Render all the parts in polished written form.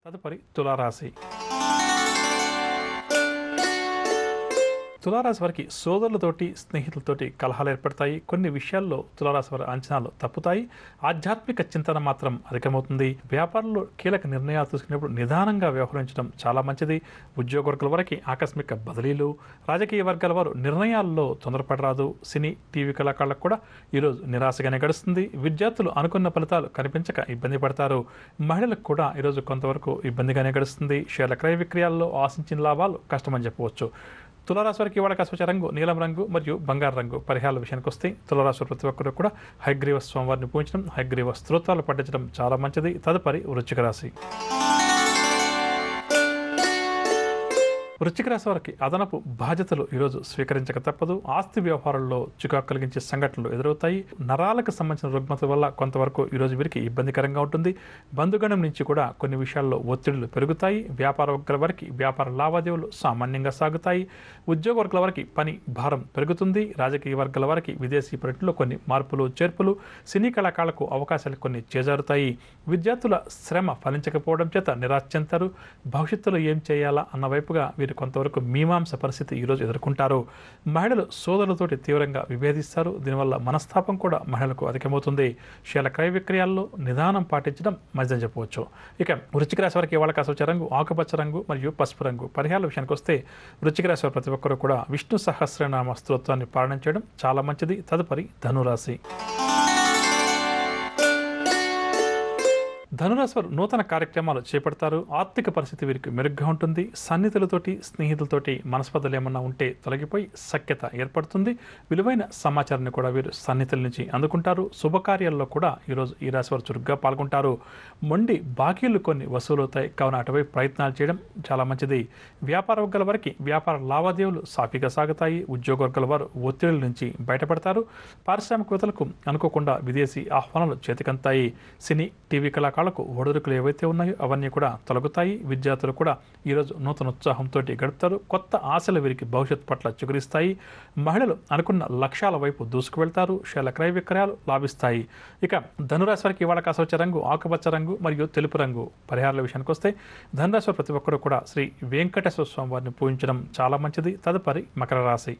తదుపరి తులారాశి. తులారాశి వారికి సోదరులతోటి స్నేహితులతోటి కలహాలు ఏర్పడతాయి. కొన్ని విషయాల్లో తులారాశి వారి అంచనాలు తప్పుతాయి. ఆధ్యాత్మిక చింతన మాత్రం అధికమవుతుంది. వ్యాపారంలో కీలక నిర్ణయాలు తీసుకునేప్పుడు నిదానంగా వ్యవహరించడం చాలా మంచిది. ఉద్యోగ వర్గాల వారికి ఆకస్మిక బదిలీలు, రాజకీయ వర్గాల వారు నిర్ణయాల్లో తొందరపడరాదు. సినీ టీవీ కళాకారులకు కూడా ఈరోజు నిరాశగానే గడుస్తుంది. విద్యార్థులు అనుకున్న ఫలితాలు కనిపించక ఇబ్బంది పడతారు. మహిళలకు కూడా ఈరోజు కొంతవరకు ఇబ్బందిగానే గడుస్తుంది. షేర్ల క్రయ విక్రయాల్లో ఆశించిన లాభాలు కష్టమని చెప్పవచ్చు. తులారాశి వారికి ఇవాళ కాస్త రంగు నీలం రంగు మరియు బంగారు రంగు. పరిహారాల విషయానికి వస్తే తులారాశి వారి ప్రతి ఒక్కరు కూడా హయగ్రీవ స్వామివారిని పూజించడం, హయగ్రీవ స్తోత్రాలు పఠించడం చాలా మంచిది. తదుపరి వృశ్చిక రాశి. వృశ్చిక రాశి వారికి అదనపు బాధ్యతలు ఈరోజు స్వీకరించక తప్పదు. ఆస్తి వ్యవహారాల్లో చికాకు కలిగించే సంఘటనలు ఎదురవుతాయి. నరాలకు సంబంధించిన రుగ్మత వల్ల కొంతవరకు ఈరోజు వీరికి ఇబ్బందికరంగా ఉంటుంది. బంధుగణం నుంచి కూడా కొన్ని విషయాల్లో ఒత్తిడులు పెరుగుతాయి. వ్యాపార వర్గాల వారికి వ్యాపార లావాదేవీలు సామాన్యంగా సాగుతాయి. ఉద్యోగ వర్గాల వారికి పని భారం పెరుగుతుంది. రాజకీయ వర్గాల వారికి విదేశీ పర్యటనలో కొన్ని మార్పులు చేర్పులు, సినీ కళాకారులకు అవకాశాలు కొన్ని చేజారుతాయి. విద్యార్థుల శ్రమ ఫలించకపోవడం చేత నిరాశ చెందుతారు. భవిష్యత్తులో ఏం చేయాలా అన్న వైపుగా వీరు కొంతవరకు మీమాంస పరిస్థితి ఈరోజు ఎదుర్కొంటారు. మహిళలు సోదరులతోటి తీవ్రంగా విభేదిస్తారు. దీనివల్ల మనస్తాపం కూడా మహిళలకు అధికమవుతుంది. షేర్ల క్రయ విక్రయాల్లో నిదానం పాటించడం మంచిదని చెప్పవచ్చు. ఇక వృశ్చిక రాశి వారికి ఇవాళ కాస్త రంగు ఆకుపచ్చ రంగు మరియు పసుపు రంగు. పరిహారాల విషయానికి వస్తే వృశ్చిక రాశి వారి ప్రతి ఒక్కరు కూడా విష్ణు సహస్రనామ స్తోత్రాన్ని పారాయణం చేయడం చాలా మంచిది. తదుపరి ధనురాశి. ధనురాశి వారు నూతన కార్యక్రమాలు చేపడతారు. ఆర్థిక పరిస్థితి వీరికి మెరుగ్గా ఉంటుంది. సన్నిహితులతోటి స్నేహితులతోటి మనస్పర్ధలు ఏమన్నా ఉంటే తొలగిపోయి సఖ్యత ఏర్పడుతుంది. విలువైన సమాచారాన్ని కూడా వీరు సన్నిహితుల నుంచి అందుకుంటారు. శుభకార్యాల్లో కూడా ఈరోజు ఈ రాశి వారు చురుగ్గా పాల్గొంటారు. మొండి బాకీలు కొన్ని వసూలవుతాయి కావున అటువైపు ప్రయత్నాలు చేయడం చాలా మంచిది. వ్యాపార వర్గాల వారికి వ్యాపార లావాదేవీలు సాఫీగా సాగుతాయి. ఉద్యోగ వర్గాల వారు ఒత్తిడిల నుంచి బయటపడతారు. పారిశ్రామికవేత్తలకు అనుకోకుండా విదేశీ ఆహ్వానాలు చేతికంతాయి. సినీ టీవీ కళాకారులకు ఒడిదుడుకులు ఏవైతే ఉన్నాయో అవన్నీ కూడా తొలగుతాయి. విద్యార్థులు కూడా ఈరోజు నూతన ఉత్సాహంతో గడుపుతారు. కొత్త ఆశలు వీరికి భవిష్యత్తు పట్ల చిగురిస్తాయి. మహిళలు అనుకున్న లక్ష్యాల వైపు దూసుకు వెళ్తారు. షేర్ల క్రయ విక్రయాలు లాభిస్తాయి. ఇక ధనురాశి వారికి ఇవాళ కాస్త రంగు ఆకుపచ్చ రంగు మరియు తెలుపు రంగు. పరిహారాల విషయానికి వస్తే ధనురాశి వారి ప్రతి ఒక్కరూ కూడా శ్రీ వెంకటేశ్వర స్వామి వారిని పూజించడం చాలా మంచిది. తదుపరి మకర రాశి.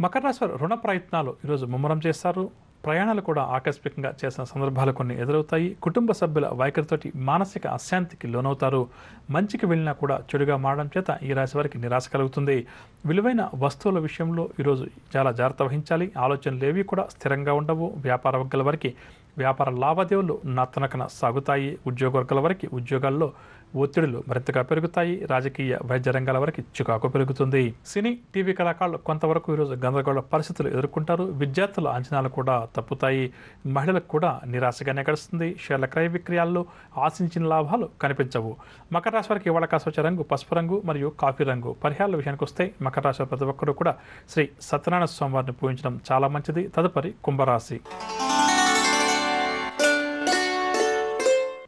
మకర రాశి వారు రుణ ప్రయత్నాలు ఈరోజు ముమ్మరం చేస్తారు. ప్రయాణాలు కూడా ఆకస్మికంగా చేసిన సందర్భాలు కొన్ని ఎదురవుతాయి. కుటుంబ సభ్యుల వైఖరితోటి మానసిక అశాంతికి లోనవుతారు. మంచికి వెళ్ళినా కూడా చెడుగా మారడం చేత ఈ రాశి వారికి నిరాశ కలుగుతుంది. విలువైన వస్తువుల విషయంలో ఈరోజు చాలా జాగ్రత్త వహించాలి. ఆలోచనలు ఏవి కూడా స్థిరంగా ఉండవు. వ్యాపార వర్గాల వారికి వ్యాపార లావాదేవీలు నత్తనకన సాగుతాయి. ఉద్యోగ వర్గాల వారికి ఉద్యోగాల్లో ఒత్తిడులు మరింతగా పెరుగుతాయి. రాజకీయ వైద్య రంగాల వరకు చికాకు పెరుగుతుంది. సినీ టీవీ కళాకారులు కొంతవరకు ఈరోజు గందరగోళ పరిస్థితులు ఎదుర్కొంటారు. విద్యార్థుల అంచనాలు కూడా తప్పుతాయి. మహిళలకు కూడా నిరాశగానే గడుస్తుంది. షేర్ల క్రయ విక్రయాల్లో ఆశించిన లాభాలు కనిపించవు. మకర రాశి వారికి ఇవాళ కాస్త రంగు పసుపు రంగు మరియు కాఫీ రంగు. పరిహారాల విషయానికి వస్తే మకర రాశి ప్రతి ఒక్కరూ కూడా శ్రీ సత్యనారాయణ స్వామి వారిని పూజించడం చాలా మంచిది. తదుపరి కుంభరాశి.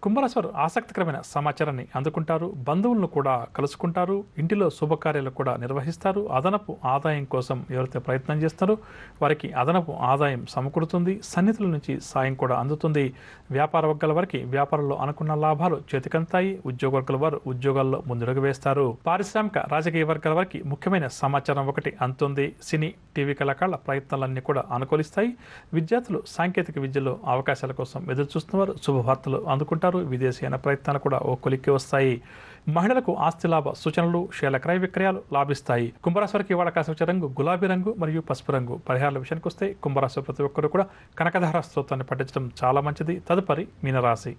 కుంభరాశి వారు ఆసక్తికరమైన సమాచారాన్ని అందుకుంటారు. బంధువులను కూడా కలుసుకుంటారు. ఇంటిలో శుభకార్యాలు కూడా నిర్వహిస్తారు. అదనపు ఆదాయం కోసం ఎవరైతే ప్రయత్నం చేస్తారో వారికి అదనపు ఆదాయం సమకూరుతుంది. సన్నిహితుల నుంచి సాయం కూడా అందుతుంది. వ్యాపార వర్గాల వారికి వ్యాపారంలో అనుకున్న లాభాలు చేతికంతాయి. ఉద్యోగ వర్గాల వారు ఉద్యోగాల్లో ముందడుగు వేస్తారు. పారిశ్రామిక రాజకీయ వర్గాల వారికి ముఖ్యమైన సమాచారం ఒకటి అందుతుంది. సినీ టీవీ కళాకారుల ప్రయత్నాలన్నీ కూడా అనుకూలిస్తాయి. విద్యార్థులు సాంకేతిక విద్యలో అవకాశాల కోసం ఎదురు చూస్తున్నవారు శుభవార్తలు అందుకుంటారు. విదేశీయాన ప్రయత్నాలు కూడా ఓ కొలిక్కి వస్తాయి. మహిళలకు ఆస్తి లాభ సూచనలు షేర్ల క్రయ విక్రయాలు లాభిస్తాయి. కుంభరాశి వారికి ఇవాళ కాస్త రంగు గులాబీ రంగు మరియు పసుపు రంగు. పరిహారాల విషయానికి వస్తే కుంభరాశి ప్రతి ఒక్కరు కూడా కనకధార స్తోత్రాన్ని పఠించడం చాలా మంచిది. తదుపరి మీనరాశి.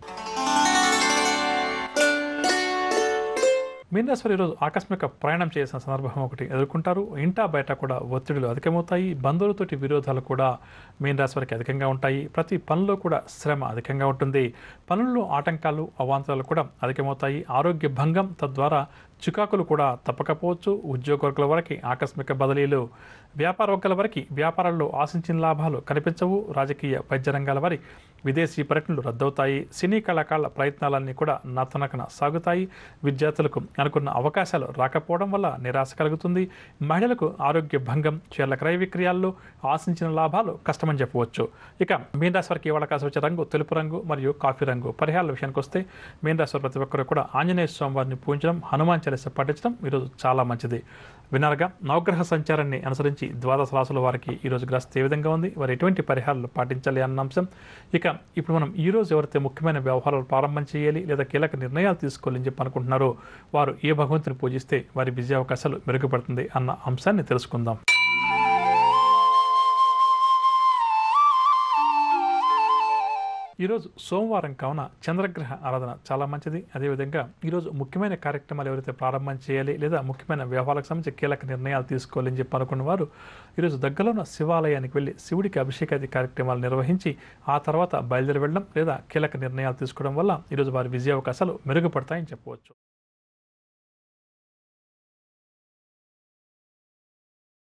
మీనరాశి వారు ఈరోజు ఆకస్మిక ప్రయాణం చేసిన సందర్భం ఒకటి ఎదుర్కొంటారు. ఇంటా బయట కూడా ఒత్తిడులు అధికమవుతాయి. బంధువులతోటి విరోధాలు కూడా మీనరాశి వారికి అధికంగా ఉంటాయి. ప్రతి పనిలో కూడా శ్రమ అధికంగా ఉంటుంది. పనుల్లో ఆటంకాలు అవాంతరాలు కూడా అధికమవుతాయి. ఆరోగ్య భంగం తద్వారా చికాకులు కూడా తప్పకపోవచ్చు. ఉద్యోగ వర్గాల వారికి ఆకస్మిక బదిలీలు. వ్యాపార వర్గాల వారికి వ్యాపారాల్లో ఆశించిన లాభాలు కనిపించవు. రాజకీయ వైద్య రంగాల వారి విదేశీ పర్యటనలు రద్దవుతాయి. సినీ కళాకారుల ప్రయత్నాలన్నీ కూడా నత్తనకన సాగుతాయి. విద్యార్థులకు అనుకున్న అవకాశాలు రాకపోవడం వల్ల నిరాశ కలుగుతుంది. మహిళలకు ఆరోగ్య భంగం, షేర్ల క్రయ విక్రయాల్లో ఆశించిన లాభాలు కష్టమని చెప్పవచ్చు. ఇక మీన రాశి వారికి ఇవాళ కాసి వచ్చే రంగు తెలుపు రంగు మరియు కాఫీ రంగు. పరిహారాల విషయానికి వస్తే మీన రాశి వారి ప్రతి ఒక్కరు కూడా ఆంజనేయ స్వామివారిని పూజించడం, హనుమాన్ చాలీసా పఠించడం ఈరోజు చాలా మంచిది. వినారుగా నవగ్రహ సంచారాన్ని అనుసరించి ద్వాదశ రాశుల వారికి ఈరోజు గ్రస్తు ఏ విధంగా ఉంది, వారు ఎటువంటి పరిహారాలు పాటించాలి అన్న అంశం. ఇక ఇప్పుడు మనం ఈరోజు ఎవరైతే ముఖ్యమైన వ్యవహారాలు ప్రారంభం చేయాలి లేదా కీలక నిర్ణయాలు తీసుకోవాలని చెప్పి అనుకుంటున్నారో వారు ఏ భగవంతుని పూజిస్తే వారి విజయ అవకాశాలు మెరుగుపడుతుంది అన్న అంశాన్ని తెలుసుకుందాం. ఈరోజు సోమవారం కావున చంద్రగ్రహ ఆరాధన చాలా మంచిది. అదేవిధంగా ఈరోజు ముఖ్యమైన కార్యక్రమాలు ఎవరైతే ప్రారంభం చేయాలి లేదా ముఖ్యమైన వ్యవహారాలకు సంబంధించి కీలక నిర్ణయాలు తీసుకోవాలని చెప్పి అనుకున్న వారు ఈరోజు దగ్గరలో ఉన్న శివాలయానికి వెళ్ళి శివుడికి అభిషేకాది కార్యక్రమాలు నిర్వహించి ఆ తర్వాత బయలుదేరి వెళ్ళడం లేదా కీలక నిర్ణయాలు తీసుకోవడం వల్ల ఈరోజు వారి విజయ అవకాశాలు మెరుగుపడతాయని చెప్పవచ్చు.